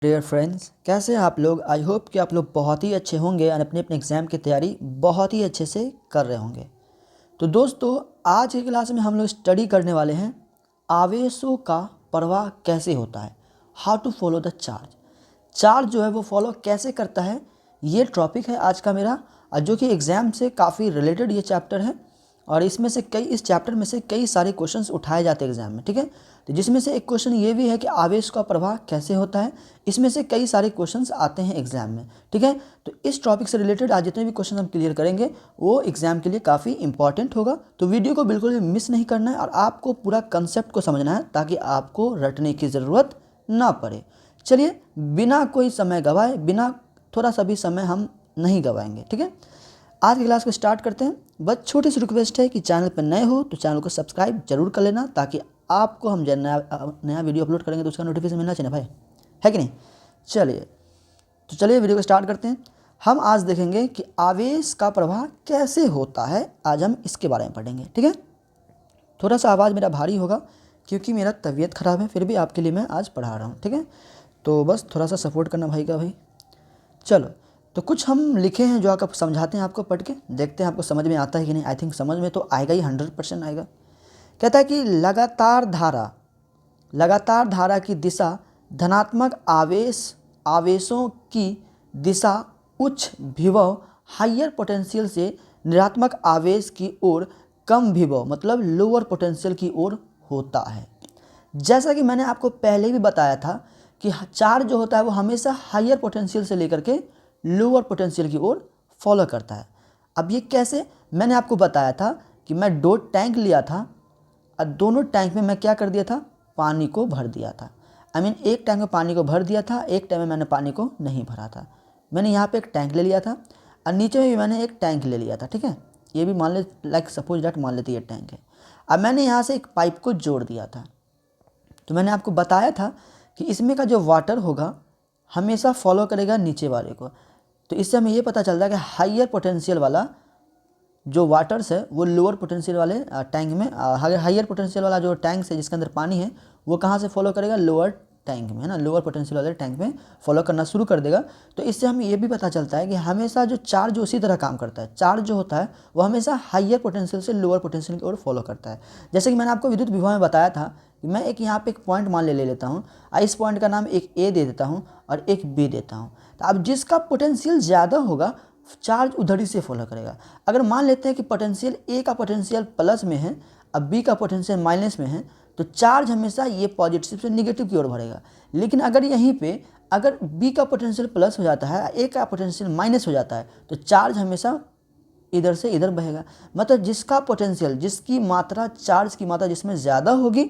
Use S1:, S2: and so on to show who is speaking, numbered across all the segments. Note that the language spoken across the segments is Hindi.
S1: डियर फ्रेंड्स, कैसे हैं आप लोग। आई होप कि आप लोग बहुत ही अच्छे होंगे और अपने अपने एग्ज़ाम की तैयारी बहुत ही अच्छे से कर रहे होंगे। तो दोस्तों, आज की क्लास में हम लोग स्टडी करने वाले हैं आवेशों का प्रवाह कैसे होता है, how to follow the charge. Charge जो है वो फॉलो कैसे करता है, ये टॉपिक है आज का मेरा, और जो कि एग्ज़ाम से काफ़ी रिलेटेड ये चैप्टर है। और इस चैप्टर में से कई सारे क्वेश्चंस उठाए जाते हैं एग्जाम में, ठीक है। तो जिसमें से एक क्वेश्चन ये भी है कि आवेश का प्रवाह कैसे होता है। इसमें से कई सारे क्वेश्चंस आते हैं एग्जाम में, ठीक है। तो इस टॉपिक से रिलेटेड आज जितने भी क्वेश्चन हम क्लियर करेंगे वो एग्जाम के लिए काफ़ी इंपॉर्टेंट होगा। तो वीडियो को बिल्कुल भी मिस नहीं करना है और आपको पूरा कंसेप्ट को समझना है ताकि आपको रटने की ज़रूरत ना पड़े। चलिए, बिना कोई समय गवाए, बिना थोड़ा सा भी समय हम नहीं गवाएंगे, ठीक है। आज की क्लास को स्टार्ट करते हैं। बस छोटी सी रिक्वेस्ट है कि चैनल पर नए हो तो चैनल को सब्सक्राइब जरूर कर लेना, ताकि आपको हम जब नया वीडियो अपलोड करेंगे तो उसका नोटिफिकेशन मिलना चाहिए भाई, है कि नहीं। चलिए वीडियो को स्टार्ट करते हैं। हम आज देखेंगे कि आवेश का प्रवाह कैसे होता है, आज हम इसके बारे में पढ़ेंगे, ठीक है। थोड़ा सा आवाज़ मेरा भारी होगा क्योंकि मेरा तबीयत ख़राब है, फिर भी आपके लिए मैं आज पढ़ा रहा हूँ, ठीक है। तो बस थोड़ा सा सपोर्ट करना भाई का भाई। चलो, तो कुछ हम लिखे हैं जो आप समझाते हैं, आपको पढ़ के देखते हैं आपको समझ में आता है कि नहीं। आई थिंक समझ में तो आएगा ही, 100% आएगा। कहता है कि लगातार धारा की दिशा धनात्मक आवेशों की दिशा उच्च विभव हायर पोटेंशियल से ऋणात्मक आवेश की ओर कम विभव मतलब लोअर पोटेंशियल की ओर होता है। जैसा कि मैंने आपको पहले भी बताया था कि चार्ज जो होता है वो हमेशा हायर पोटेंशियल से लेकर के लोअर पोटेंशियल की ओर फॉलो करता है। अब ये कैसे, मैंने आपको बताया था कि मैं 2 टैंक लिया था और दोनों टैंक में मैं क्या कर दिया था, पानी को भर दिया था। एक टैंक में पानी को भर दिया था, एक टैंक में मैंने पानी को नहीं भरा था। मैंने यहाँ पे एक टैंक ले लिया था और नीचे में भी मैंने एक टैंक ले लिया था, ठीक है। ये भी मान ले, लाइक सपोज डैट मान लेते ये टैंक है। अब मैंने यहाँ से एक पाइप को जोड़ दिया था। तो मैंने आपको बताया था कि इसमें का जो वाटर होगा हमेशा फॉलो करेगा नीचे वाले को। तो इससे हमें ये पता चलता है कि हायर पोटेंशियल वाला जो वाटर्स है वो लोअर पोटेंशियल वाले टैंक में, हायर पोटेंशियल वाला जो टैंक है जिसके अंदर पानी है वो कहाँ से फॉलो करेगा, लोअर टैंक में, है ना। लोअर पोटेंशियल वाले टैंक में फॉलो करना शुरू कर देगा। तो इससे हमें ये भी पता चलता है कि हमेशा जो चार्ज उसी तरह काम करता है। चार्ज जो होता है वो हमेशा हायर पोटेंशियल से लोअर पोटेंशियल की ओर फॉलो करता है। जैसे कि मैंने आपको विद्युत विभव में बताया था कि मैं एक यहाँ पे एक पॉइंट मान ले लेता हूँ, इस पॉइंट का नाम एक ए दे देता हूँ और एक बी देता हूँ। तो अब जिसका पोटेंशियल ज़्यादा होगा चार्ज उधर ही से फॉलो करेगा। अगर मान लेते हैं कि पोटेंशियल ए का पोटेंशियल प्लस में है अब बी का पोटेंशियल माइनस में है, तो चार्ज हमेशा ये पॉजिटिव से निगेटिव की ओर बढ़ेगा। लेकिन अगर यहीं पे अगर बी का पोटेंशियल प्लस हो जाता है, ए का पोटेंशियल माइनस हो जाता है, तो चार्ज हमेशा इधर से इधर बहेगा। मतलब जिसका पोटेंशियल, जिसकी मात्रा, चार्ज की मात्रा जिसमें ज़्यादा होगी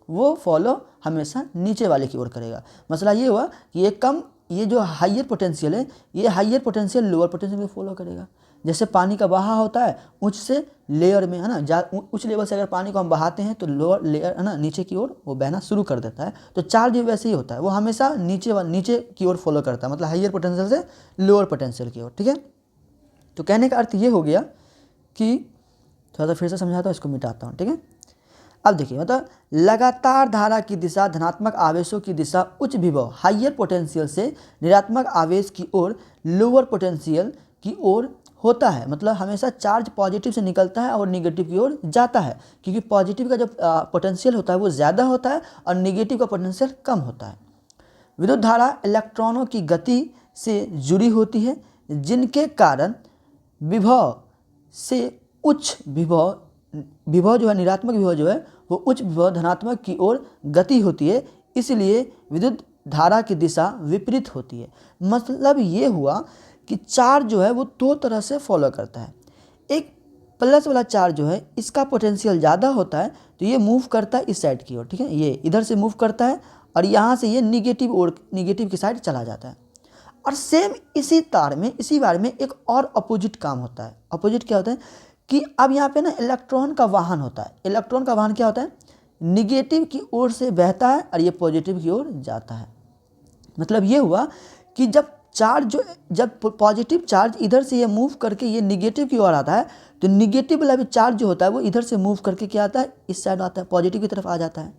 S1: वो फॉलो हमेशा नीचे वाले की ओर करेगा। मसला ये हुआ कि ये जो हायर पोटेंशियल है, ये हायर पोटेंशियल लोअर पोटेंशियल को फॉलो करेगा। जैसे पानी का बहाव होता है उच्च से लेयर में, है ना। उच्च लेवल से अगर पानी को हम बहाते हैं तो लोअर लेयर, है ना, नीचे की ओर वो बहना शुरू कर देता है। तो चार्ज भी वैसे ही होता है, वो हमेशा नीचे की ओर फॉलो करता है, मतलब हायर पोटेंशियल से लोअर पोटेंशियल की ओर, ठीक है। तो कहने का अर्थ ये हो गया कि थोड़ा सा फिर से समझाता हूँ, इसको मिटाता हूँ, ठीक है। अब देखिए, मतलब लगातार धारा की दिशा धनात्मक आवेशों की दिशा उच्च विभव हायर पोटेंशियल से ऋणात्मक आवेश की ओर लोअर पोटेंशियल की ओर होता है। मतलब हमेशा चार्ज पॉजिटिव से निकलता है और निगेटिव की ओर जाता है, क्योंकि पॉजिटिव का जो पोटेंशियल होता है वो ज़्यादा होता है और निगेटिव का पोटेंशियल कम होता है। विद्युत धारा इलेक्ट्रॉनों की गति से जुड़ी होती है, जिनके कारण विभव से उच्च विभव जो है, ऋणात्मक विभव जो है वो उच्च विभव धनात्मक की ओर गति होती है। इसलिए विद्युत धारा की दिशा विपरीत होती है। मतलब ये हुआ कि चार्ज जो है वो 2 तरह से फॉलो करता है। एक प्लस वाला चार्ज जो है इसका पोटेंशियल ज़्यादा होता है तो ये मूव करता है इस साइड की ओर, ठीक है। ये इधर से मूव करता है और यहाँ से ये निगेटिव की साइड चला जाता है। और सेम इसी बार में एक और अपोजिट काम होता है। अपोजिट क्या होता है कि अब यहाँ पे ना इलेक्ट्रॉन का वाहन होता है। इलेक्ट्रॉन का वाहन क्या होता है, निगेटिव की ओर से बहता है और ये पॉजिटिव की ओर जाता है। मतलब ये हुआ कि जब पॉजिटिव चार्ज इधर से ये मूव करके ये निगेटिव की ओर आता है, तो निगेटिव वाला भी चार्ज जो होता है वो इधर से मूव करके क्या आता है, इस साइड आता है, पॉजिटिव की तरफ आ जाता है।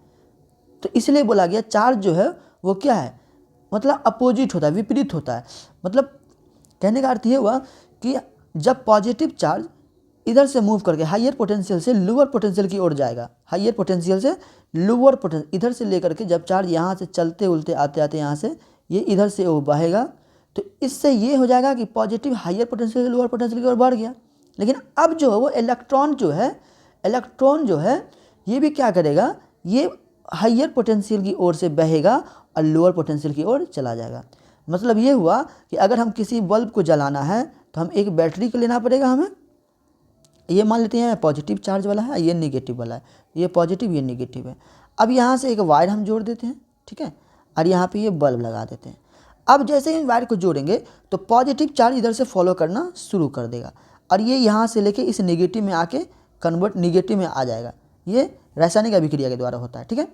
S1: तो इसलिए बोला गया चार्ज जो है वो क्या है, मतलब अपोजिट होता है, विपरीत होता है। मतलब कहने का अर्थ ये हुआ कि जब पॉजिटिव चार्ज इधर से मूव करके हायर पोटेंशियल से लोअर पोटेंशियल की ओर जाएगा, हायर पोटेंशियल से लोअर पोटेंशियल, इधर से लेकर के जब चार्ज यहाँ से चलते उलते आते आते यहाँ से ये इधर से वो बहेगा, तो इससे ये हो जाएगा कि पॉजिटिव हायर पोटेंशियल से लोअर पोटेंशियल की ओर बढ़ गया। लेकिन अब जो है वो इलेक्ट्रॉन जो है ये भी क्या करेगा, ये हायर पोटेंशियल की ओर से बहेगा और लोअर पोटेंशियल की ओर चला जाएगा। मतलब ये हुआ कि अगर हम किसी बल्ब को जलाना है तो हम एक बैटरी को लेना पड़ेगा हमें, ये मान लेते हैं पॉजिटिव चार्ज वाला है, ये निगेटिव वाला है, ये पॉजिटिव ये निगेटिव है। अब यहाँ से एक वायर हम जोड़ देते हैं, ठीक है, और यहाँ पे ये बल्ब लगा देते हैं। अब जैसे ही वायर को जोड़ेंगे तो पॉजिटिव चार्ज इधर से फॉलो करना शुरू कर देगा और ये यहाँ से लेके इस निगेटिव में आके कन्वर्ट निगेटिव में आ जाएगा। ये रासायनिक अभिक्रिया के द्वारा होता है, ठीक है।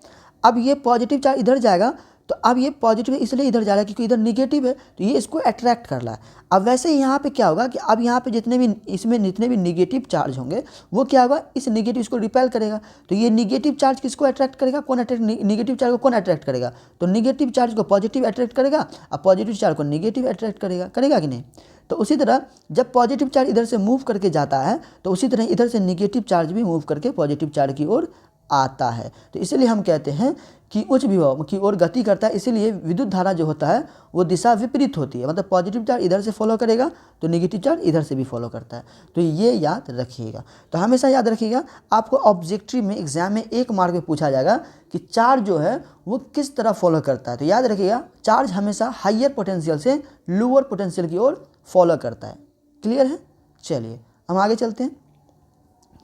S1: अब ये पॉजिटिव चार्ज इधर जाएगा, तो अब ये पॉजिटिव है इसलिए इधर जा रहा है क्योंकि इधर निगेटिव है, तो ये इसको अट्रैक्ट कर रहा है। अब वैसे ही यहाँ पे क्या होगा कि अब यहाँ पे जितने भी निगेटिव चार्ज होंगे वो क्या होगा, इस निगेटिव इसको रिपेल करेगा। तो ये निगेटिव चार्ज किसको अट्रैक्ट करेगा, निगेटिव चार्ज को कौन अट्रैक्ट करेगा, तो निगेटिव चार्ज को पॉजिटिव अट्रैक्ट करेगा और पॉजिटिव चार्ज को निगेटिव अट्रैक्ट करेगा कि नहीं। तो उसी तरह जब पॉजिटिव चार्ज इधर से मूव करके जाता है तो उसी तरह इधर से निगेटिव चार्ज भी मूव करके पॉजिटिव चार्ज की ओर आता है। तो इसीलिए हम कहते हैं कि उच्च विभव की ओर गति करता है, इसीलिए विद्युत धारा जो होता है वो दिशा विपरीत होती है। मतलब पॉजिटिव चार्ज इधर से फॉलो करेगा तो निगेटिव चार्ज इधर से भी फॉलो करता है। तो ये याद रखिएगा। तो हमेशा याद रखिएगा, आपको ऑब्जेक्टिव में एग्जाम में 1 मार्क में पूछा जाएगा कि चार्ज जो है वो किस तरह फॉलो करता है। तो याद रखिएगा, चार्ज हमेशा हाइयर पोटेंशियल से लोअर पोटेंशियल की ओर फॉलो करता है। क्लियर है? चलिए हम आगे चलते हैं।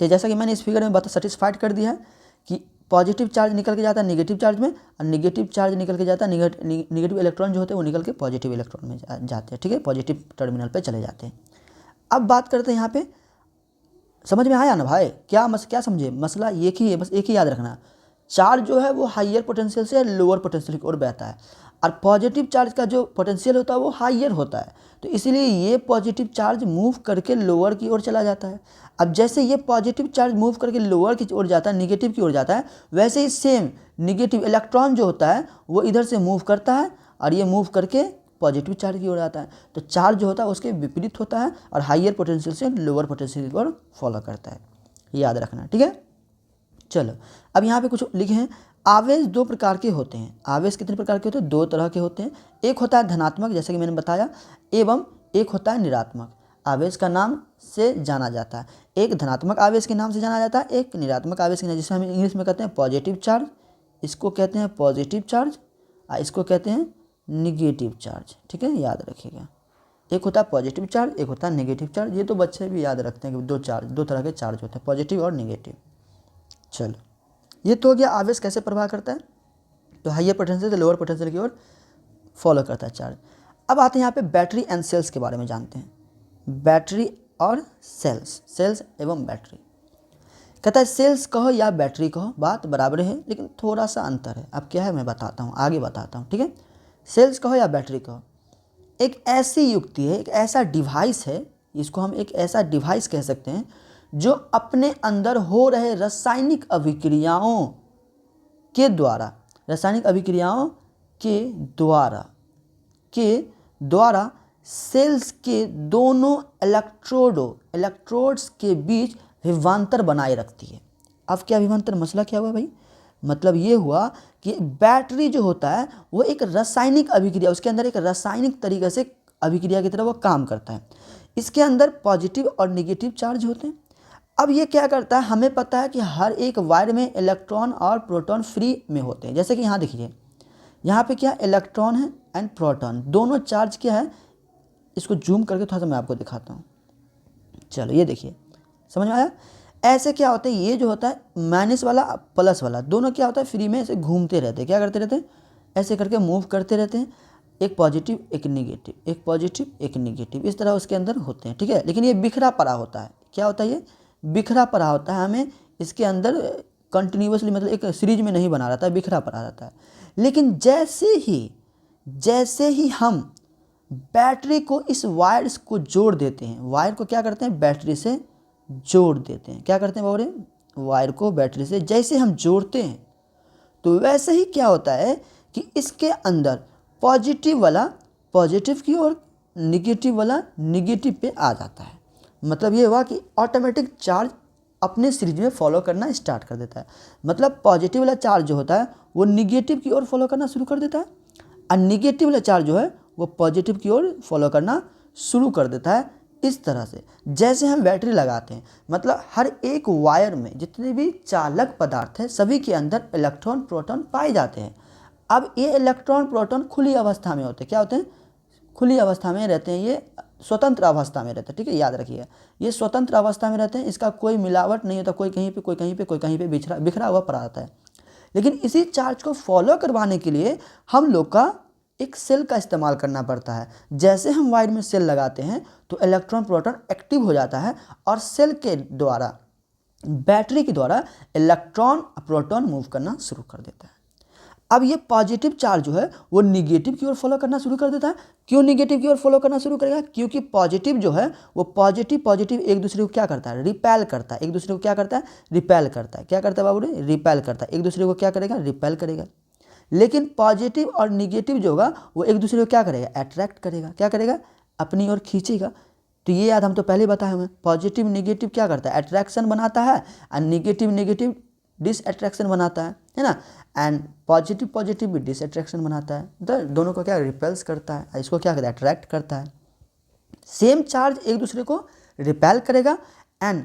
S1: तो जैसा कि मैंने इस फिगर में सेटिस्फाइड कर दिया है कि पॉजिटिव चार्ज निकल के जाता है निगेटिव चार्ज में और निगेटिव चार्ज निकल के जाता है निगेटिव इलेक्ट्रॉन जो होते हैं वो निकल के पॉजिटिव इलेक्ट्रॉन में जाते हैं, ठीक है, पॉजिटिव टर्मिनल पे चले जाते हैं। अब बात करते हैं यहाँ पे, समझ में आया ना भाई, क्या समझे, मसला एक ही है, बस एक ही याद रखना, चार्ज जो है वो हाइयर पोटेंशियल से लोअर पोटेंशियल की ओर बहता है और पॉजिटिव चार्ज का जो पोटेंशियल होता है वो हाइयर होता है। तो इसलिए ये पॉजिटिव चार्ज मूव करके लोअर की ओर चला जाता है। अब जैसे ये पॉजिटिव चार्ज मूव करके लोअर की ओर जाता है, निगेटिव की ओर जाता है, वैसे ही सेम निगेटिव इलेक्ट्रॉन जो होता है वो इधर से मूव करता है और ये मूव करके पॉजिटिव चार्ज की ओर आता है। तो चार्ज जो होता है उसके विपरीत होता है और हाइयर पोटेंशियल से लोअर पोटेंशियल की ओर फॉलो करता है, याद रखना, ठीक है। चलो अब यहाँ पे कुछ लिखे हैं, आवेश 2 प्रकार के होते हैं। आवेश कितने प्रकार के होते हैं? 2 तरह के होते हैं। एक होता है धनात्मक, जैसे कि मैंने बताया, एवं एक होता है ऋणात्मक। आवेश का नाम से जाना जाता है, एक धनात्मक आवेश के नाम से जाना जाता है, एक ऋणात्मक आवेश के नाम, जिसे हम इंग्लिश में कहते हैं पॉजिटिव चार्ज, इसको कहते हैं पॉजिटिव चार्ज और इसको कहते हैं निगेटिव चार्ज, ठीक है, याद रखिएगा। एक होता है पॉजिटिव चार्ज, एक होता है निगेटिव चार्ज। ये तो बच्चे भी याद रखते हैं कि 2 तरह के चार्ज होते हैं, पॉजिटिव और निगेटिव। चलो ये तो हो गया आवेश कैसे प्रवाह करता है, तो हाइयर पोटेंशियल से लोअर पोटेंशियल की ओर फॉलो करता है चार्ज। अब आते हैं यहाँ पे बैटरी एंड सेल्स के बारे में जानते हैं। बैटरी और सेल्स एवं बैटरी। कहता है सेल्स कहो या बैटरी कहो बात बराबर है, लेकिन थोड़ा सा अंतर है। अब क्या है मैं बताता हूँ, आगे बताता हूँ, ठीक है। सेल्स कहो या बैटरी कहो, एक ऐसी युक्ति है, एक ऐसा डिवाइस है, इसको हम एक ऐसा डिवाइस कह सकते हैं जो अपने अंदर हो रहे रासायनिक अभिक्रियाओं के द्वारा सेल्स के दोनों इलेक्ट्रोड्स के बीच विभवांतर बनाए रखती है। अब क्या विभवांतर, मसला क्या हुआ भाई, मतलब ये हुआ कि बैटरी जो होता है वो एक रासायनिक अभिक्रिया, उसके अंदर एक रासायनिक तरीके से अभिक्रिया की तरह वो काम करता है। इसके अंदर पॉजिटिव और निगेटिव चार्ज होते हैं। अब ये क्या करता है, हमें पता है कि हर एक वायर में इलेक्ट्रॉन और प्रोटॉन फ्री में होते हैं। जैसे कि यहाँ देखिए, यहाँ पे क्या इलेक्ट्रॉन है एंड प्रोटॉन, दोनों चार्ज क्या है, इसको जूम करके थोड़ा सा मैं आपको दिखाता हूँ। चलो ये देखिए, समझ में आया। ऐसे क्या होता है, ये जो होता है माइनस वाला प्लस वाला दोनों क्या होता है फ्री में ऐसे घूमते रहते हैं, क्या करते रहते हैं, ऐसे करके मूव करते रहते हैं, एक पॉजिटिव एक निगेटिव, एक पॉजिटिव एक निगेटिव, इस तरह उसके अंदर होते हैं, ठीक है। लेकिन ये बिखरा पड़ा होता है, क्या होता है, ये बिखरा पड़ा होता है, हमें इसके अंदर कंटिन्यूसली मतलब एक सीरीज में नहीं बना रहता है, बिखरा पड़ा रहता है। लेकिन जैसे ही हम बैटरी को इस वायर्स को जोड़ देते हैं, वायर को क्या करते हैं, बैटरी से जोड़ देते हैं, क्या करते हैं बाबू, वायर को बैटरी से जैसे हम जोड़ते हैं तो वैसे ही क्या होता है कि इसके अंदर पॉजिटिव वाला पॉजिटिव की ओर, निगेटिव वाला निगेटिव पे आ जाता है। मतलब ये हुआ कि ऑटोमेटिक चार्ज अपने सीरीज में फॉलो करना स्टार्ट कर देता है। मतलब पॉजिटिव वाला चार्ज जो होता है वो निगेटिव की ओर फॉलो करना शुरू कर देता है, और निगेटिव वाला चार्ज जो है वो पॉजिटिव की ओर फॉलो करना शुरू कर देता है। इस तरह से जैसे हम बैटरी लगाते हैं, मतलब हर एक वायर में जितने भी चालक पदार्थ है सभी के अंदर इलेक्ट्रॉन प्रोटॉन पाए जाते हैं। अब ये इलेक्ट्रॉन प्रोटॉन खुली अवस्था में होते हैं। क्या होते हैं? खुली अवस्था में रहते हैं, ये स्वतंत्र अवस्था में रहते हैं। ठीक है, याद रखिए, ये स्वतंत्र अवस्था में रहते हैं, इसका कोई मिलावट नहीं होता, कोई कहीं पे कोई कहीं पे कोई कहीं पे बिखरा हुआ पड़ा रहता है। लेकिन इसी चार्ज को फॉलो करवाने के लिए हम लोग का एक सेल का इस्तेमाल करना पड़ता है। जैसे हम वायर में सेल लगाते हैं तो इलेक्ट्रॉन प्रोटॉन एक्टिव हो जाता है और सेल के द्वारा, बैटरी के द्वारा इलेक्ट्रॉन प्रोटॉन मूव करना शुरू कर देता है। अब ये पॉजिटिव चार्ज जो है वो निगेटिव की ओर फॉलो करना शुरू कर देता है। क्यों निगेटिव की ओर फॉलो करना शुरू करेगा? क्योंकि पॉजिटिव जो है वो पॉजिटिव एक दूसरे को क्या करता है? रिपेल करता है। एक दूसरे को क्या करता है? रिपेल करता है। क्या करता है बाबू रे? रिपेल करता है। एक दूसरे को क्या करेगा? रिपेल करेगा। लेकिन पॉजिटिव और निगेटिव जो होगा वो एक दूसरे को क्या करेगा? अट्रैक्ट करेगा। क्या करेगा? अपनी ओर खींचेगा। तो ये याद हम तो पहले बताए हुए हैं, पॉजिटिव निगेटिव क्या करता है? अट्रैक्शन बनाता है, और निगेटिव डिसअट्रैक्शन बनाता है ना। एंड पॉजिटिव भी डिसअट्रैक्शन बनाता है, तो दोनों को क्या रिपेल्स करता है, इसको क्या करता है? अट्रैक्ट करता है। सेम चार्ज एक दूसरे को रिपेल करेगा एंड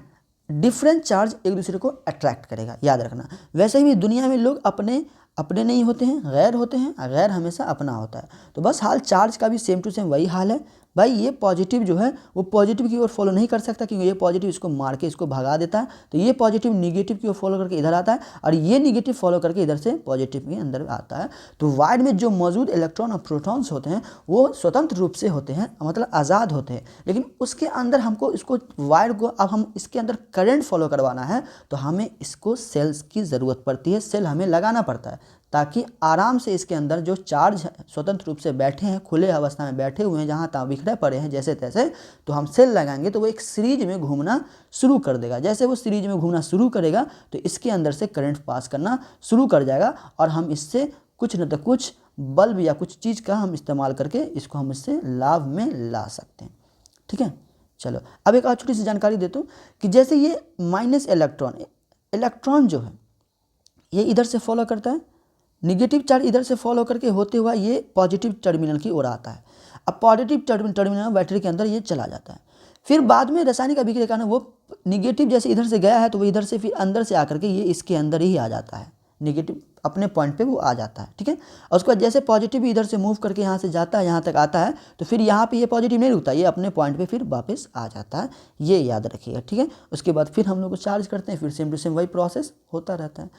S1: डिफरेंट चार्ज एक दूसरे को अट्रैक्ट करेगा, याद रखना। वैसे ही दुनिया में लोग अपने अपने नहीं होते हैं, गैर होते हैं, और गैर हमेशा अपना होता है। तो बस हाल चार्ज का भी सेम टू सेम वही हाल है भाई। ये पॉजिटिव जो है वो पॉजिटिव की ओर फॉलो नहीं कर सकता, क्योंकि ये पॉजिटिव इसको मार के इसको भगा देता है। तो ये पॉजिटिव निगेटिव की ओर फॉलो करके इधर आता है, और ये निगेटिव फॉलो करके इधर से पॉजिटिव के अंदर आता है। तो वायर में जो मौजूद इलेक्ट्रॉन और प्रोटॉन्स होते हैं वो स्वतंत्र रूप से होते हैं, मतलब आज़ाद होते हैं। लेकिन उसके अंदर हमको इसको वायर को, अब हम इसके अंदर करंट फॉलो करवाना है तो हमें इसको सेल्स की ज़रूरत पड़ती है, सेल हमें लगाना पड़ता है, ताकि आराम से इसके अंदर जो चार्ज स्वतंत्र रूप से बैठे हैं, खुले अवस्था में बैठे हुए हैं, जहाँ तहाँ बिखरे पड़े हैं जैसे तैसे, तो हम सेल लगाएंगे तो वो एक सीरीज में घूमना शुरू कर देगा। जैसे वो सीरीज में घूमना शुरू करेगा तो इसके अंदर से करंट पास करना शुरू कर जाएगा, और हम इससे कुछ न तो कुछ बल्ब या कुछ चीज़ का हम इस्तेमाल करके इसको हम इससे लाभ में ला सकते हैं। ठीक है, चलो अब एक और छोटी सी जानकारी देता हूँ कि जैसे ये माइनस इलेक्ट्रॉन जो है ये इधर से फॉलो करता है, निगेटिव चार्ज इधर से फॉलो करके होते हुआ ये पॉजिटिव टर्मिनल की ओर आता है। अब पॉजिटिव टर्मिनल बैटरी के अंदर ये चला जाता है। फिर बाद में रासायनिक अभिक्रिया के कारण वो निगेटिव जैसे इधर से गया है तो वो इधर से फिर अंदर से आकर के ये इसके अंदर ही आ जाता है, निगेटिव अपने पॉइंट पे वो आ जाता है। ठीक है, और उसके बाद जैसे पॉजिटिव इधर से मूव करके यहाँ से जाता है, यहाँ तक आता है, तो फिर यहाँ पे ये पॉजिटिव नहीं रुकता, ये अपने पॉइंट पे फिर वापस आ जाता है, ये याद रखिएगा। ठीक है, उसके बाद फिर हम लोग को चार्ज करते हैं, फिर सेम टू सेम वही प्रोसेस होता रहता है।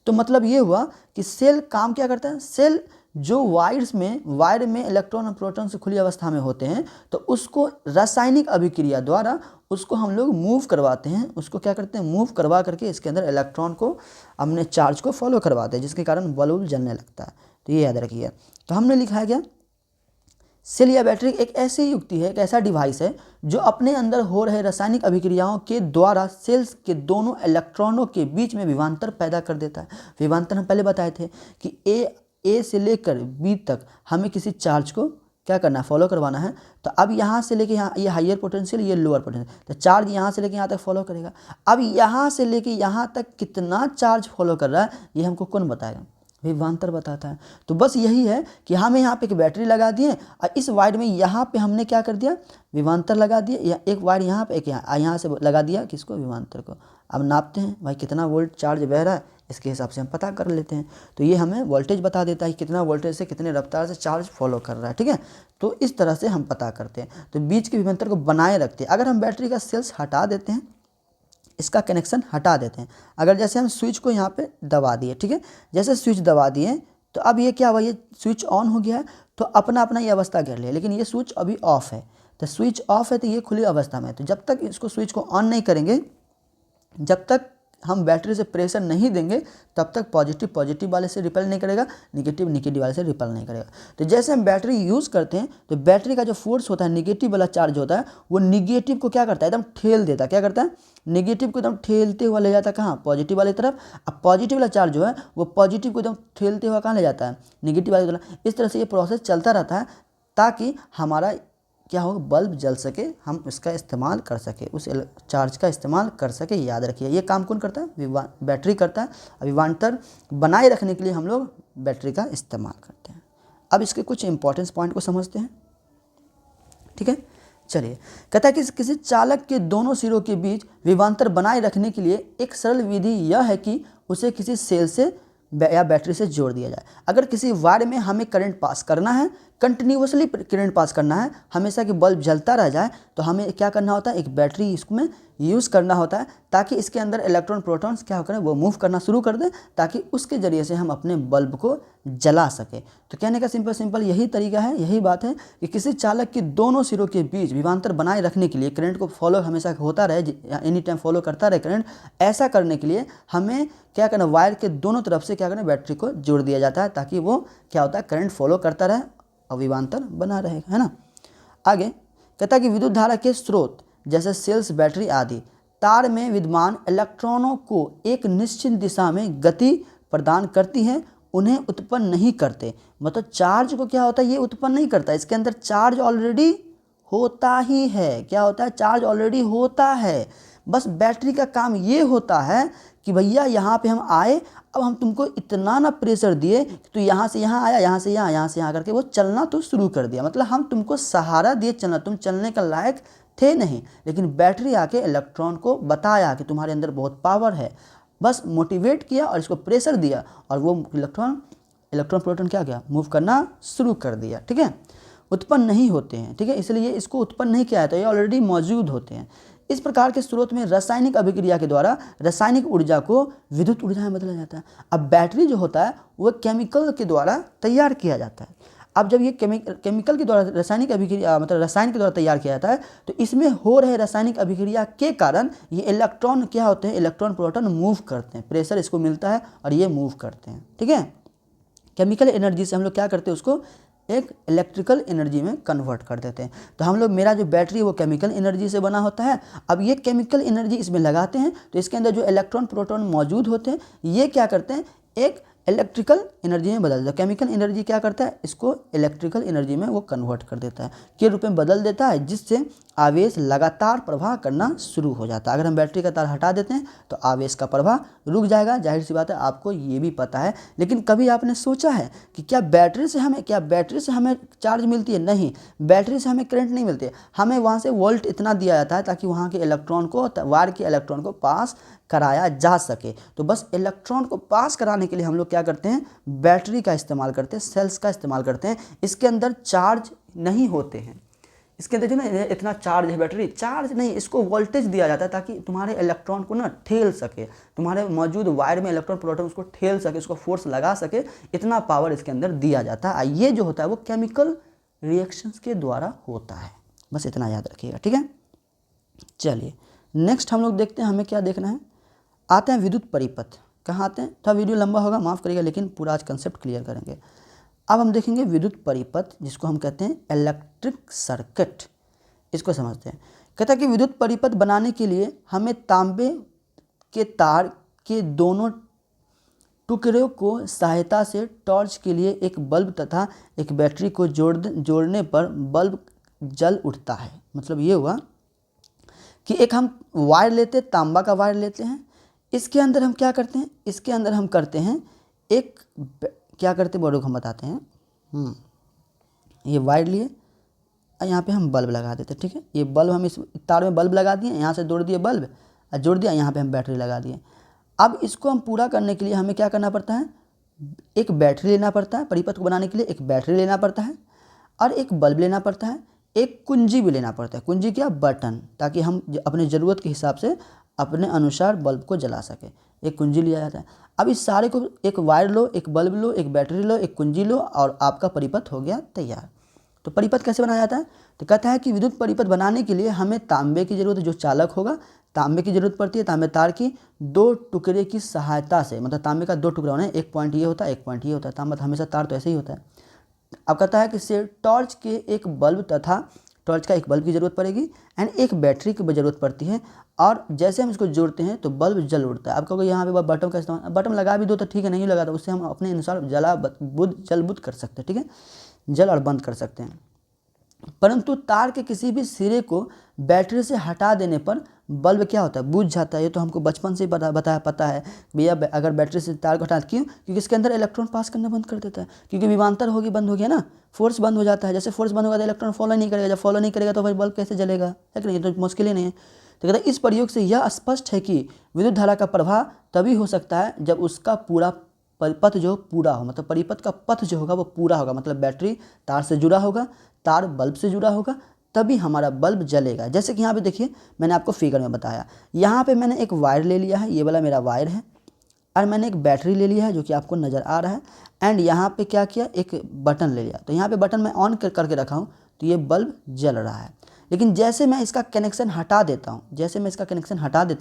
S1: तो मतलब ये हुआ कि सेल काम क्या करता है? सेल जो वायर में इलेक्ट्रॉन और प्रोटॉन से खुली अवस्था में होते हैं तो उसको रासायनिक अभिक्रिया द्वारा उसको हम लोग मूव करवाते हैं। उसको क्या करते हैं? मूव करवा करके इसके अंदर इलेक्ट्रॉन को अपने चार्ज को फॉलो करवाते हैं, जिसके कारण बल्ब जलने लगता है। तो ये याद रखिए। तो हमने लिखा है क्या? सेल या बैटरी एक ऐसी युक्ति है, एक ऐसा डिवाइस है जो अपने अंदर हो रहे रासायनिक अभिक्रियाओं के द्वारा सेल्स के दोनों इलेक्ट्रॉनों के बीच में विभवांतर पैदा कर देता है। विभवांतर हम पहले बताए थे कि ए से लेकर बी तक हमें किसी चार्ज को क्या करना है? फॉलो करवाना है। तो अब यहाँ से लेके यहाँ, ये हायर पोटेंशियल, ये लोअर पोटेंशियल, तो चार्ज यहाँ से लेके यहाँ तक फॉलो करेगा। अब यहाँ से लेके यहाँ तक कितना चार्ज फॉलो कर रहा है ये हमको कौन बताएगा? विभवांतर बताता है। तो बस यही है कि हमें यहाँ पे एक बैटरी लगा दिए और इस वायर में यहाँ पे हमने क्या कर दिया? विभवांतर लगा दिया, या एक वायर यहाँ पे एक यहाँ से लगा दिया, किसको? विभवांतर को। अब नापते हैं भाई कितना वोल्ट चार्ज बह रहा है, इसके हिसाब से हम पता कर लेते हैं। तो ये हमें वोल्टेज बता देता है कितना वोल्टेज से कितने रफ्तार से चार्ज फॉलो कर रहा है। ठीक है, तो इस तरह से हम पता करते हैं। तो बीच के विभवांतर को बनाए रखते हैं। अगर हम बैटरी का सेल्स हटा देते हैं, इसका कनेक्शन हटा देते हैं, अगर जैसे हम स्विच को यहाँ पे दबा दिए, ठीक है, जैसे स्विच दबा दिए तो अब ये क्या हुआ? ये स्विच ऑन हो गया है, तो अपना अपना ये अवस्था कर लिया, लेकिन ये स्विच अभी ऑफ है। तो स्विच ऑफ है तो ये खुली अवस्था में है। तो जब तक इसको स्विच को ऑन नहीं करेंगे, जब तक हम बैटरी से प्रेशर नहीं देंगे तब तक पॉजिटिव पॉजिटिव वाले से रिपेल नहीं करेगा, निगेटिव निगेटिव वाले से रिपेल नहीं करेगा। तो जैसे हम बैटरी यूज़ करते हैं तो बैटरी का जो फोर्स होता है, निगेटिव वाला चार्ज होता है, वो निगेटिव को क्या करता है, एकदम ठेल देता है। क्या करता है, निगेटिव को एकदम ठेलते हुआ ले जाता है कहाँ, पॉजिटिव वाली तरफ। अब पॉजिटिव वाला चार्ज जो है वो पॉजिटिव को एकदम ठेलते हुआ कहाँ ले जाता है, निगेटिव वाली तरफ। इस तरह से ये प्रोसेस चलता रहता है ताकि हमारा क्या हो, बल्ब जल सके, हम इसका इस्तेमाल कर सके, उस चार्ज का इस्तेमाल कर सके। याद रखिए ये काम कौन करता है, बैटरी करता है। विभवांतर बनाए रखने के लिए हम लोग बैटरी का इस्तेमाल करते हैं। अब इसके कुछ इंपॉर्टेंस पॉइंट को समझते हैं, ठीक है। चलिए, कहता है कि किसी चालक के दोनों सिरों के बीच विभवांतर बनाए रखने के लिए एक सरल विधि यह है कि उसे किसी सेल से या बैटरी से जोड़ दिया जाए। अगर किसी वायर में हमें करंट पास करना है, कंटिन्यूसली करंट पास करना है, हमेशा कि बल्ब जलता रह जाए, तो हमें क्या करना होता है, एक बैटरी इसमें यूज़ करना होता है ताकि इसके अंदर इलेक्ट्रॉन प्रोटॉन्स क्या करें, वो मूव करना शुरू कर दें ताकि उसके ज़रिए से हम अपने बल्ब को जला सके। तो कहने का सिंपल यही तरीका है, यही बात है कि किसी चालक के दोनों सिरों के बीच विभवांतर बनाए रखने के लिए, करंट को फॉलो हमेशा होता रहे, एनी टाइम फॉलो करता रहे करंट, ऐसा करने के लिए हमें क्या करना, वायर के दोनों तरफ से क्या करना, बैटरी को जोड़ दिया जाता है ताकि वो क्या होता है, करंट फॉलो करता रहे और विभवांतर बना रहेगा, है ना। आगे कहता है कि विद्युत धारा के स्रोत जैसे सेल्स, बैटरी आदि तार में विद्यमान इलेक्ट्रॉनों को एक निश्चित दिशा में गति प्रदान करती हैं, उन्हें उत्पन्न नहीं करते। मतलब चार्ज को क्या होता है, ये उत्पन्न नहीं करता, इसके अंदर चार्ज ऑलरेडी होता ही है। क्या होता है, चार्ज ऑलरेडी होता है। बस बैटरी का काम ये होता है कि भैया यहाँ पे हम आए, अब हम तुमको इतना ना प्रेशर दिए कि तू यहाँ से यहाँ आया, यहाँ से यहाँ, यहाँ से यहाँ करके वो चलना तो शुरू कर दिया। मतलब हम तुमको सहारा दिए चलना, तुम चलने का लायक थे नहीं, लेकिन बैटरी आके इलेक्ट्रॉन को बताया कि तुम्हारे अंदर बहुत पावर है, बस मोटिवेट किया और इसको प्रेशर दिया और वो इलेक्ट्रॉन प्रोटॉन क्या किया, मूव करना शुरू कर दिया, ठीक है। उत्पन्न नहीं होते हैं, ठीक है, इसलिए इसको उत्पन्न नहीं किया जाता, ये ऑलरेडी मौजूद होते हैं। इस प्रकार के स्रोत में रासायनिक अभिक्रिया के द्वारा रासायनिक ऊर्जा को विद्युत ऊर्जा में बदला जाता है। अब बैटरी जो होता है वो केमिकल के द्वारा तैयार किया जाता है। अब जब ये केमिकल के द्वारा रासायनिक अभिक्रिया मतलब रसायन के द्वारा तैयार किया जाता है, तो इसमें हो रहे रासायनिक अभिक्रिया के कारण ये इलेक्ट्रॉन क्या होते हैं, इलेक्ट्रॉन प्रोटॉन मूव करते हैं, प्रेशर इसको मिलता है और ये मूव करते हैं, ठीक है। केमिकल एनर्जी से हम लोग क्या करते हैं, उसको एक इलेक्ट्रिकल एनर्जी में कन्वर्ट कर देते हैं। तो हम लोग, मेरा जो बैटरी है वो केमिकल एनर्जी से बना होता है। अब ये केमिकल एनर्जी इसमें लगाते हैं तो इसके अंदर जो इलेक्ट्रॉन प्रोटॉन मौजूद होते हैं ये क्या करते हैं, एक इलेक्ट्रिकल एनर्जी में बदल देता है। केमिकल एनर्जी क्या करता है, इसको इलेक्ट्रिकल एनर्जी में वो कन्वर्ट कर देता है, के रूप में बदल देता है, जिससे आवेश लगातार प्रवाह करना शुरू हो जाता है। अगर हम बैटरी का तार हटा देते हैं तो आवेश का प्रवाह रुक जाएगा, जाहिर सी बात है, आपको ये भी पता है। लेकिन कभी आपने सोचा है कि क्या बैटरी से हमें चार्ज मिलती है? नहीं, बैटरी से हमें करंट नहीं मिलती है, हमें वहाँ से वोल्ट इतना दिया जाता है ताकि वहाँ के इलेक्ट्रॉन को, वायर के इलेक्ट्रॉन को पास कराया जा सके। तो बस इलेक्ट्रॉन को पास कराने के लिए हम लोग क्या करते हैं, बैटरी का इस्तेमाल करते हैं, सेल्स का इस्तेमाल करते हैं। इसके अंदर चार्ज नहीं होते हैं, इसके अंदर जो ना इतना चार्ज है, बैटरी चार्ज नहीं, इसको वोल्टेज दिया जाता है ताकि तुम्हारे इलेक्ट्रॉन को ना ठेल सके, तुम्हारे मौजूद वायर में इलेक्ट्रॉन प्रोटॉन उसको ठेल सके, उसको फोर्स लगा सके, इतना पावर इसके अंदर दिया जाता है। ये जो होता है वो केमिकल रिएक्शंस के द्वारा होता है, बस इतना याद रखिएगा, ठीक है। चलिए नेक्स्ट हम लोग देखते हैं, हमें क्या देखना है, आते हैं विद्युत परिपथ। कहाँ आते हैं, थोड़ा वीडियो लंबा होगा, माफ़ करिएगा, लेकिन पूरा आज कंसेप्ट क्लियर करेंगे। अब हम देखेंगे विद्युत परिपथ, जिसको हम कहते हैं इलेक्ट्रिक सर्किट, इसको समझते हैं। कहता है कि विद्युत परिपथ बनाने के लिए हमें तांबे के तार के दोनों टुकड़ों को सहायता से टॉर्च के लिए एक बल्ब तथा एक बैटरी को जोड़ने पर बल्ब जल उठता है। मतलब ये हुआ कि एक हम वायर लेते हैं, तांबा का वायर लेते हैं, इसके अंदर हम क्या करते हैं, इसके अंदर हम करते हैं एक क्या करते हैं, बड़ों को हम बताते हैं। ये वायर लिए और यहाँ पे हम बल्ब लगा देते हैं, ठीक है। ये बल्ब हम इस तार में बल्ब लगा दिए, यहाँ से जोड़ दिए बल्ब और जोड़ दिया, यहाँ पे हम बैटरी लगा दिए। अब इसको हम पूरा करने के लिए हमें क्या करना पड़ता है, एक बैटरी लेना पड़ता है, परिपथ को बनाने के लिए एक बैटरी लेना पड़ता है और एक बल्ब लेना पड़ता है, एक कुंजी भी लेना पड़ता है। कुंजी क्या, बटन, ताकि हम अपने ज़रूरत के हिसाब से अपने अनुसार बल्ब को जला सके, एक कुंजी लिया जाता है। अब इस सारे को, एक वायर लो, एक बल्ब लो, एक बैटरी लो, एक कुंजी लो और आपका परिपथ हो गया तैयार। तो परिपथ कैसे बनाया जाता है, तो कहता है कि विद्युत परिपथ बनाने के लिए हमें तांबे की जरूरत है, जो चालक होगा, तांबे की जरूरत पड़ती है, तांबे तार की 2 टुकड़े की सहायता से, मतलब तांबे का 2 टुकड़ा होना है, एक पॉइंट ये होता है, एक पॉइंट ये होता है, तांबा हमेशा तार तो ऐसे ही होता है। अब कहता है कि से टॉर्च के एक बल्ब तथा टॉर्च का एक बल्ब की ज़रूरत पड़ेगी एंड एक बैटरी की ज़रूरत पड़ती है, और जैसे हम इसको जोड़ते हैं तो बल्ब जल उठता है। अब कहोगे यहाँ पे बटन का इस्तेमाल, बटन लगा भी दो तो ठीक है, नहीं लगा तो उससे हम अपने अनुसार जल बुझ कर सकते हैं, ठीक है, जल और बंद कर सकते हैं। परंतु तार के किसी भी सिरे को बैटरी से हटा देने पर बल्ब क्या होता है, बुझ जाता है। ये तो हमको बचपन से ही बताया पता है भैया, अगर बैटरी से तार को हटा, क्यों, क्योंकि इसके अंदर इलेक्ट्रॉन पास करना बंद कर देता है, क्योंकि विभवांतर होगी, बंद हो गया ना, फोर्स बंद हो जाता है। जैसे फोर्स बंद होगा तो इलेक्ट्रॉन फॉलो नहीं करेगा, जब फॉलो नहीं करेगा तो भाई बल्ब कैसे जलेगा, है कि नहीं, तो मुश्किल ही नहीं है। तो कहते हैं इस प्रयोग से यह स्पष्ट है कि विद्युत धारा का प्रवाह तभी हो सकता है जब उसका पूरा परिपथ जो पूरा हो, मतलब परिपथ का पथ जो होगा वो पूरा होगा, मतलब बैटरी तार से जुड़ा होगा, तार बल्ब से जुड़ा होगा, तभी हमारा बल्ब जलेगा। जैसे कि यहाँ पे देखिए, मैंने आपको फिगर में बताया, यहाँ पे मैंने एक वायर ले लिया है, ये वाला मेरा वायर है, और मैंने एक बैटरी ले लिया है जो कि आपको नज़र आ रहा है, एंड यहाँ पे क्या किया, एक बटन ले लिया। तो यहाँ पे बटन मैं ऑन करके रखा हूँ तो ये बल्ब जल रहा है। लेकिन जैसे मैं इसका कनेक्शन हटा देता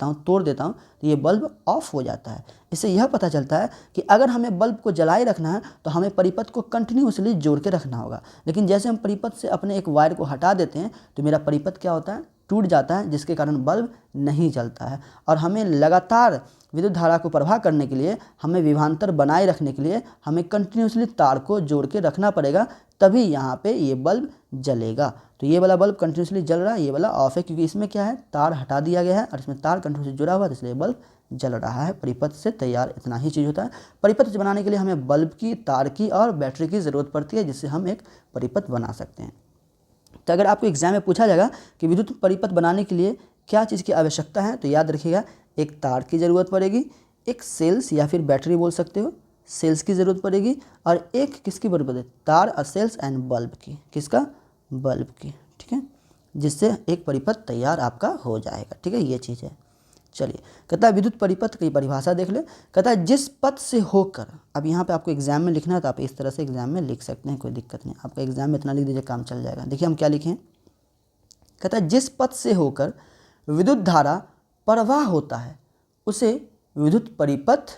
S1: हूँ, तोड़ देता हूँ, तो ये बल्ब ऑफ हो जाता है। इससे यह पता चलता है कि अगर हमें बल्ब को जलाए रखना है तो हमें परिपथ को कंटिन्यूसली जोड़ के रखना होगा। लेकिन जैसे हम परिपथ से अपने एक वायर को हटा देते हैं तो मेरा परिपथ क्या होता है, टूट जाता है, जिसके कारण बल्ब नहीं जलता है। और हमें लगातार विद्युत धारा को प्रवाह करने के लिए, हमें विभवांतर बनाए रखने के लिए हमें कंटिन्यूसली तार को जोड़ के रखना पड़ेगा, तभी यहाँ पे ये बल्ब जलेगा। तो ये वाला बल्ब कंटिन्यूसली जल रहा है, ये वाला ऑफ है, क्योंकि इसमें क्या है, तार हटा दिया गया है और इसमें तार कंटिन्यूसली जुड़ा हुआ है, इसलिए बल्ब जल रहा है। परिपथ से तैयार इतना ही चीज़ होता है। परिपथ बनाने के लिए हमें बल्ब की, तार की और बैटरी की ज़रूरत पड़ती है, जिससे हम एक परिपथ बना सकते हैं। तो अगर आपको एग्जाम में पूछा जाएगा कि विद्युत परिपथ बनाने के लिए क्या चीज़ की आवश्यकता है, तो याद रखिएगा, एक तार की ज़रूरत पड़ेगी, एक सेल्स या फिर बैटरी बोल सकते हो, सेल्स की ज़रूरत पड़ेगी, और एक किसकी ज़रूरत है, तार और सेल्स एंड बल्ब की, किसका, बल्ब की, ठीक है, जिससे एक परिपथ तैयार आपका हो जाएगा, ठीक है, ये चीज़ है। चलिए, कहता है विद्युत परिपथ की परिभाषा देख ले। कहता है जिस पथ से होकर, अब यहाँ पे आपको एग्जाम में लिखना है तो आप इस तरह से एग्जाम में लिख सकते हैं, कोई दिक्कत नहीं, आपका एग्जाम में इतना लिख दीजिए, काम चल जाएगा। देखिए हम क्या लिखें, कहता है जिस पथ से होकर विद्युत धारा प्रवाह होता है उसे विद्युत परिपथ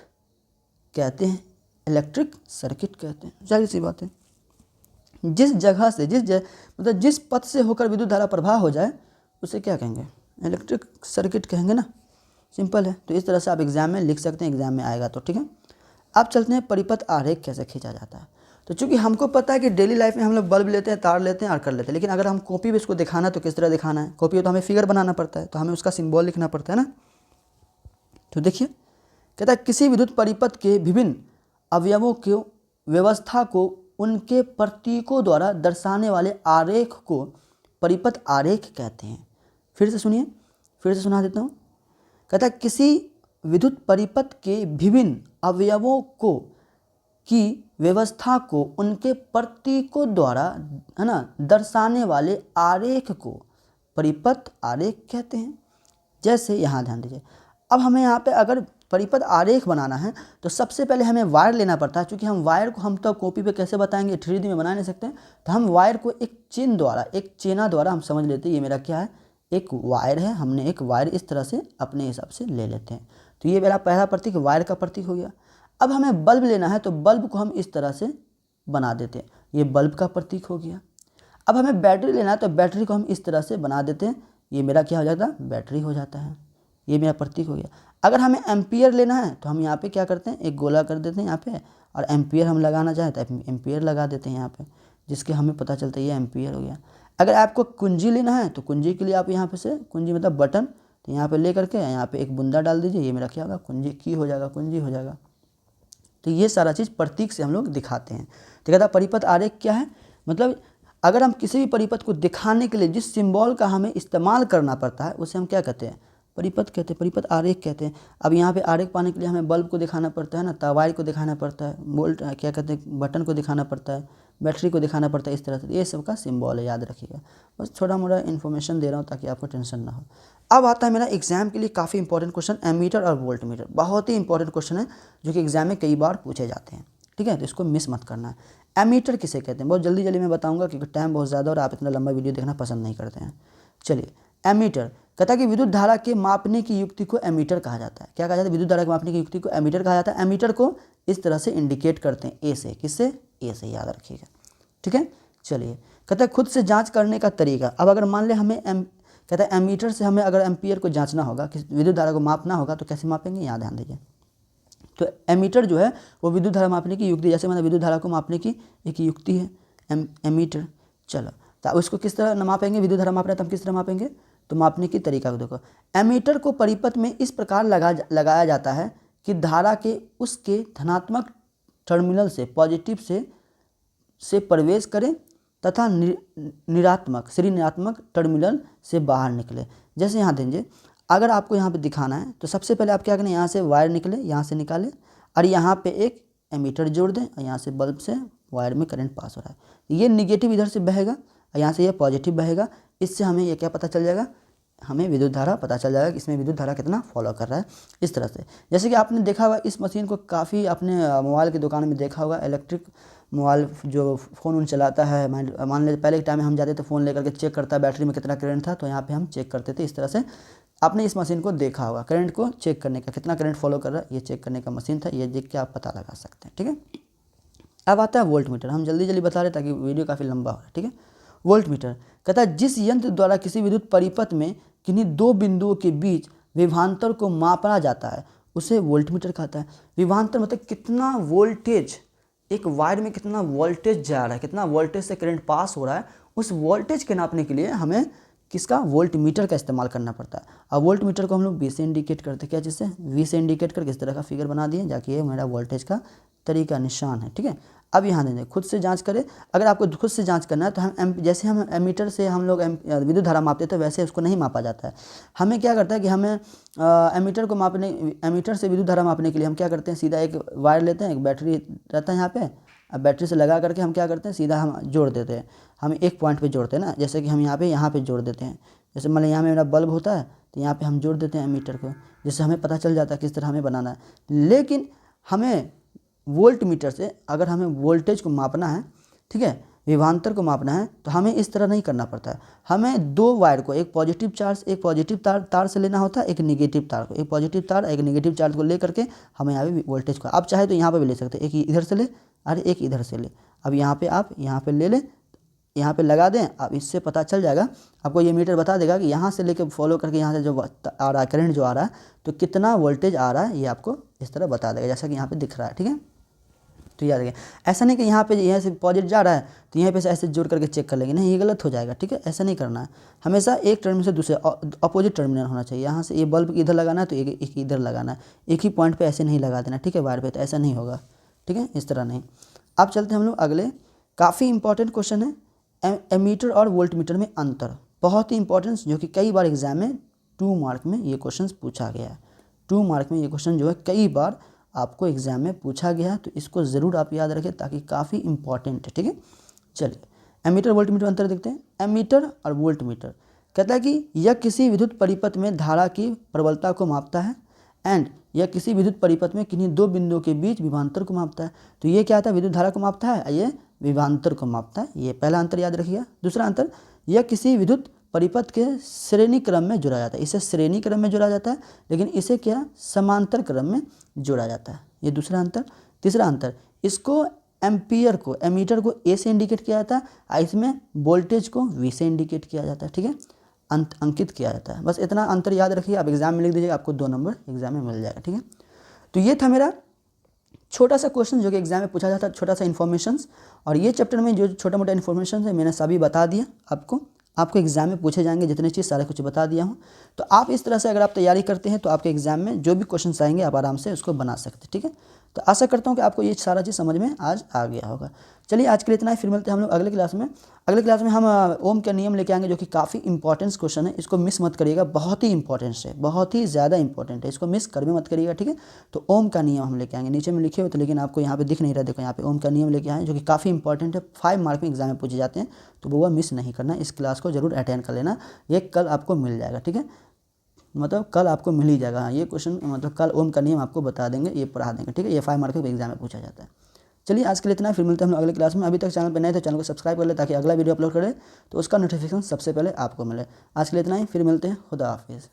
S1: कहते हैं, इलेक्ट्रिक सर्किट कहते हैं। जाहिर सी बात है, जिस जगह से मतलब जिस पथ से होकर विद्युत धारा प्रवाह हो जाए उसे क्या कहेंगे, इलेक्ट्रिक सर्किट कहेंगे ना, सिंपल है। तो इस तरह से आप एग्जाम में लिख सकते हैं, एग्जाम में आएगा तो, ठीक है। अब चलते हैं परिपथ आरेख कैसे खींचा जाता है। तो चूंकि हमको पता है कि डेली लाइफ में हम लोग बल्ब लेते हैं, तार लेते हैं और कर लेते हैं, लेकिन अगर हम कॉपी पे इसको दिखाना तो किस तरह दिखाना है, कॉपी पे तो हमें फिगर बनाना पड़ता है, तो हमें उसका सिंबल लिखना पड़ता है ना। तो देखिए, कहता है किसी विद्युत परिपथ के विभिन्न अवयवों की व्यवस्था को उनके प्रतीकों द्वारा दर्शाने वाले आरेख को परिपथ आरेख कहते हैं। फिर से सुनिए, फिर से सुना देता हूँ। कहता है किसी विद्युत परिपथ के विभिन्न अवयवों को की व्यवस्था को उनके प्रतीकों द्वारा, है ना, दर्शाने वाले आरेख को परिपथ आरेख कहते हैं। जैसे यहाँ ध्यान दीजिए, अब हमें यहाँ पे अगर परिपथ आरेख बनाना है तो सबसे पहले हमें वायर लेना पड़ता है। क्योंकि हम वायर को हम तो कॉपी पे कैसे बताएंगे, 3D में बना नहीं सकते हैं, तो हम वायर को एक चेन द्वारा, एक चेना द्वारा हम समझ लेते हैं ये मेरा क्या है, एक वायर है। हमने एक वायर इस तरह से अपने हिसाब से ले लेते हैं। तो ये मेरा पहला प्रतीक वायर का प्रतीक हो गया। अब हमें बल्ब लेना है तो बल्ब को हम इस तरह से बना देते हैं, ये बल्ब का प्रतीक हो गया। अब हमें बैटरी लेना है तो बैटरी को हम इस तरह से बना देते हैं, ये मेरा क्या हो जाता है, बैटरी हो जाता है, ये मेरा प्रतीक हो गया। अगर हमें एम्पियर लेना है तो हम यहाँ पे क्या करते हैं, एक गोला कर देते हैं यहाँ पे, और एम्पियर हम लगाना चाहें तो एम्पियर लगा देते हैं यहाँ पे, जिसके हमें पता चलता है ये एम्पियर हो गया। अगर आपको कुंजी लेना है तो कुंजी के लिए आप यहाँ पे से, कुंजी मतलब बटन, तो यहाँ पे ले करके यहाँ पे एक बूंदा डाल दीजिए, ये मेरा क्या होगा, कुंजी की हो जाएगा, कुंजी हो जाएगा। तो ये सारा चीज़ प्रतीक से हम लोग दिखाते हैं। तो कहता परिपथ आरेख क्या है, मतलब अगर हम किसी भी परिपथ को दिखाने के लिए जिस सिंबल का हमें इस्तेमाल करना पड़ता है उसे हम क्या कहते हैं, परिपथ कहते हैं, परिपथ आरेख कहते हैं। अब यहाँ पे आरेख पाने के लिए हमें बल्ब को दिखाना पड़ता है ना, वायर को दिखाना पड़ता है, बोल्ट क्या कहते हैं, बटन को दिखाना पड़ता है, बैटरी को दिखाना पड़ता है, इस तरह से ये सब का सिंबल है, याद रखिएगा। बस थोड़ा मोड़ा इन्फॉर्मेशन दे रहा हूँ ताकि आपको टेंशन ना हो। अब आता है मेरा एग्जाम के लिए काफ़ी इंपॉर्टेंट क्वेश्चन, एमीटर और वोल्ट मीटर। बहुत ही इंपॉर्टेंट क्वेश्चन है जो कि एग्जाम में कई बार पूछे जाते हैं, ठीक है, तो इसको मिस मत करना है। एमीटर किसे कहते हैं, बहुत जल्दी जल्दी मैं बताऊंगा क्योंकि टाइम बहुत ज़्यादा और आप इतना लंबा वीडियो देखना पसंद नहीं करते हैं। चलिए, एमीटर कहता है कि विद्युत धारा के मापने की युक्ति को एमीटर कहा जाता है। क्या कहा जाता है? विद्युत धारा के मापने की युक्ति को एमीटर कहा जाता है। एमीटर को इस तरह से इंडिकेट करते हैं, ए से। किससे? ए से, याद रखिएगा, ठीक है। चलिए, कहता है खुद से जांच करने का तरीका। अब अगर मान ले हमें कहता है एमीटर से हमें अगर एम्पियर को जांचना होगा, कि विद्युत धारा को मापना होगा, तो कैसे मापेंगे? यहाँ ध्यान दीजिए। तो एमीटर जो है वो विद्युत धारा मापने की युक्ति, जैसे मैंने विद्युत धारा को मापने की एक युक्ति है एमीटर। चलो, तो उसको किस तरह मापेंगे? विद्युत धारा मापना है तो हम किस तरह मापेंगे? तो मापने की तरीका को देखो। एमीटर को परिपथ में इस प्रकार लगाया जाता है कि धारा के उसके धनात्मक टर्मिनल से पॉजिटिव से प्रवेश करें तथा ऋणात्मक टर्मिनल से बाहर निकले। जैसे यहाँ दीजिए, अगर आपको यहाँ पे दिखाना है तो सबसे पहले आप क्या करें? यहाँ से वायर निकले, यहाँ से निकाले, और यहाँ पे एक एमीटर जोड़ दें, और यहाँ से बल्ब से वायर में करंट पास हो रहा है। ये निगेटिव इधर से बहेगा और यहाँ से ये पॉजिटिव बहेगा। इससे हमें ये क्या पता चल जाएगा? हमें विद्युत धारा पता चल जाएगा कि इसमें विद्युत धारा कितना फॉलो कर रहा है, इस तरह से। जैसे कि आपने देखा होगा इस मशीन को, काफ़ी अपने मोबाइल की दुकान में देखा होगा। इलेक्ट्रिक मोबाइल जो फ़ोन चलाता है, मान लीजिए पहले के टाइम में हम जाते थे फ़ोन लेकर के चेक करता है बैटरी में कितना करंट था, तो यहाँ पे हम चेक करते थे। इस तरह से आपने इस मशीन को देखा होगा, करंट को चेक करने का, कितना करंट फॉलो कर रहा है, ये चेक करने का मशीन था। ये देख के आप पता लगा सकते हैं, ठीक है। अब आता है वोल्ट मीटर। हम जल्दी जल्दी बता रहे ताकि वीडियो काफ़ी लंबा हो रहा है, ठीक है। वोल्ट मीटर कहता है जिस यंत्र द्वारा किसी विद्युत परिपथ में किन्हीं दो बिंदुओं के बीच विभवांतर को मापा जाता है उसे वोल्ट मीटर कहता है। विभवांतर मतलब कितना वोल्टेज, एक वायर में कितना वोल्टेज जा रहा है, कितना वोल्टेज से करंट पास हो रहा है, उस वोल्टेज के नापने के लिए हमें किसका? वोल्ट मीटर का इस्तेमाल करना पड़ता है। अब वोल्ट मीटर को हम लोग वी से इंडिकेट करते हैं। क्या चीज़ से? वी से इंडिकेट करके इस तरह का फिगर बना दिए, जाके ये मेरा वोल्टेज का तरीका निशान है, ठीक है। अब यहाँ देंगे खुद से जांच करें। अगर आपको खुद से जांच करना है तो हम जैसे हम एमीटर से हम लोग विद्युत धारा मापते थे, वैसे उसको नहीं मापा जाता है। हमें क्या करता है कि हमें एमीटर से विद्युत धारा मापने के लिए हम क्या करते हैं? सीधा एक वायर लेते हैं, एक बैटरी रहता है यहाँ पे, अब बैटरी से लगा करके हम क्या करते हैं? सीधा हम जोड़ देते हैं। हम एक पॉइंट पे जोड़ते हैं ना, जैसे कि हम यहाँ पे जोड़ देते हैं। जैसे मान लीजिए यहाँ मेरा बल्ब होता है तो यहाँ पे हम जोड़ देते हैं एमीटर को, जिससे हमें पता चल जाता है किस तरह हमें बनाना है। लेकिन हमें वोल्ट मीटर से अगर हमें वोल्टेज को मापना है, ठीक है, विभवांतर को मापना है, तो हमें इस तरह नहीं करना पड़ता है। हमें दो वायर को, एक पॉजिटिव तार से लेना होता है, एक निगेटिव तार को, एक पॉजिटिव तार एक निगेटिव चार्ज को ले करके हमें यहाँ पे वोल्टेज को, आप चाहे तो यहाँ पे भी ले सकते हैं, एक इधर से ले और एक इधर से ले। अब यहाँ पे आप यहाँ पे ले लें, यहाँ पे लगा दें। अब इससे पता चल जाएगा आपको, ये मीटर बता देगा कि यहाँ से लेके फॉलो करके यहाँ से जो आ रहा है करंट जो आ रहा है, तो कितना वोल्टेज आ रहा है, ये आपको इस तरह बता देगा, जैसा कि यहाँ पे दिख रहा है, ठीक है। तो याद रखिए, ऐसा नहीं कि यहाँ पे यहाँ से पॉजिटिव जा रहा है तो यहाँ पे से ऐसे जोड़ करके चेक कर लेंगे, नहीं, ये गलत हो जाएगा, ठीक है। ऐसा नहीं करना है, हमेशा एक टर्मिनल से दूसरे अपोजिट टर्मिनल होना चाहिए। यहाँ से ये बल्ब इधर लगाना है तो एक इधर लगाना है, एक ही पॉइंट पे ऐसे नहीं लगा देना, ठीक है, वायर पे, तो ऐसा नहीं होगा, ठीक है, इस तरह नहीं। अब चलते हैं हम लोग अगले, काफ़ी इंपॉर्टेंट क्वेश्चन है, एमीटर और वोल्ट मीटर में अंतर, बहुत ही इंपॉर्टेंस, जो कि कई बार एग्जाम में 2 मार्क में ये क्वेश्चन पूछा गया है। 2 मार्क में ये क्वेश्चन जो है कई बार आपको एग्जाम में पूछा गया है, तो इसको ज़रूर आप याद रखें ताकि काफ़ी इंपॉर्टेंट है, ठीक है। चलिए, एमीटर वोल्ट मीटर अंतर देखते हैं। एमीटर और वोल्ट मीटर कहता है कि यह किसी विद्युत परिपथ में धारा की प्रबलता को मापता है, एंड यह किसी विद्युत परिपथ में किन्हीं दो बिंदुओं के बीच विभवांतर को मापता है। तो ये क्या था? विद्युत धारा को मापता है, ये विभवांतर को मापता है। ये पहला अंतर याद रखिएगा। दूसरा अंतर, यह किसी विद्युत परिपथ के श्रेणी क्रम में जोड़ा जाता है। इसे श्रेणी क्रम में जोड़ा जाता है, लेकिन इसे क्या, समांतर क्रम में जोड़ा जाता है। ये दूसरा अंतर। तीसरा अंतर, इसको एम्पियर को, एमीटर को ए से इंडिकेट किया जाता है, और इसमें वोल्टेज को वी से इंडिकेट किया जाता है, ठीक है, अंकित किया जाता है। बस इतना अंतर याद रखिए, आप एग्जाम में लिख दीजिएगा, आपको 2 नंबर एग्जाम में मिल जाएगा, ठीक है। तो ये था मेरा छोटा सा क्वेश्चन जो कि एग्जाम में पूछा जाता है, छोटा सा इन्फॉर्मेशंस। और ये चैप्टर में जो छोटा मोटा इन्फॉर्मेशन है मैंने सभी बता दिया आपको एग्जाम में पूछे जाएंगे जितने चीज़, सारे कुछ बता दिया हूँ। तो आप इस तरह से अगर आप तैयारी करते हैं तो आपके एग्जाम में जो भी क्वेश्चन आएंगे आप आराम से उसको बना सकते हैं, ठीक है। तो आशा करता हूँ कि आपको ये सारा चीज़ समझ में आज आ गया होगा। चलिए, आज के लिए इतना ही, फिर मिलते हैं हम लोग अगले क्लास में। अगले क्लास में हम ओम का नियम लेके आएंगे, जो कि काफ़ी इंपॉर्टेंट क्वेश्चन है, इसको मिस मत करिएगा, बहुत ही इंपॉर्टेंट है, बहुत ही ज़्यादा इंपॉर्टेंट है, इसको मिस कर भी मत करिएगा, ठीक है। तो ओम का नियम हम लेके आएंगे, नीचे में लिखे हुए तो, लेकिन आपको यहाँ पे दिख नहीं रहा, देखो यहाँ पे ओम का नियम लेके आए, जो कि काफ़ी इंपॉर्टेंट है, 5 मार्क में एग्जाम में पूछे जाते हैं, तो वो मिस नहीं करना, इस क्लास को जरूर अटेंड कर लेना, ये कल आपको मिल जाएगा, ठीक है, मतलब कल आपको मिल ही जाएगा। हाँ, ये क्वेश्चन मतलब कल ओम का नियम आपको बता देंगे, ये पढ़ा देंगे, ठीक है, ये 5 मार्क में एग्जाम में पूछा जाता है। चलिए आज के लिए इतना है, फिर मिलते हैं हम लोग अगले क्लास में। अभी तक चैनल पर नए तो चैनल को सब्सक्राइब कर ले ताकि अगला वीडियो अपलोड करें तो उसका नोटिफिकेशन सबसे पहले आपको मिले। आज के लिए इतना ही, फिर मिलते हैं। खुदा हाफिज़।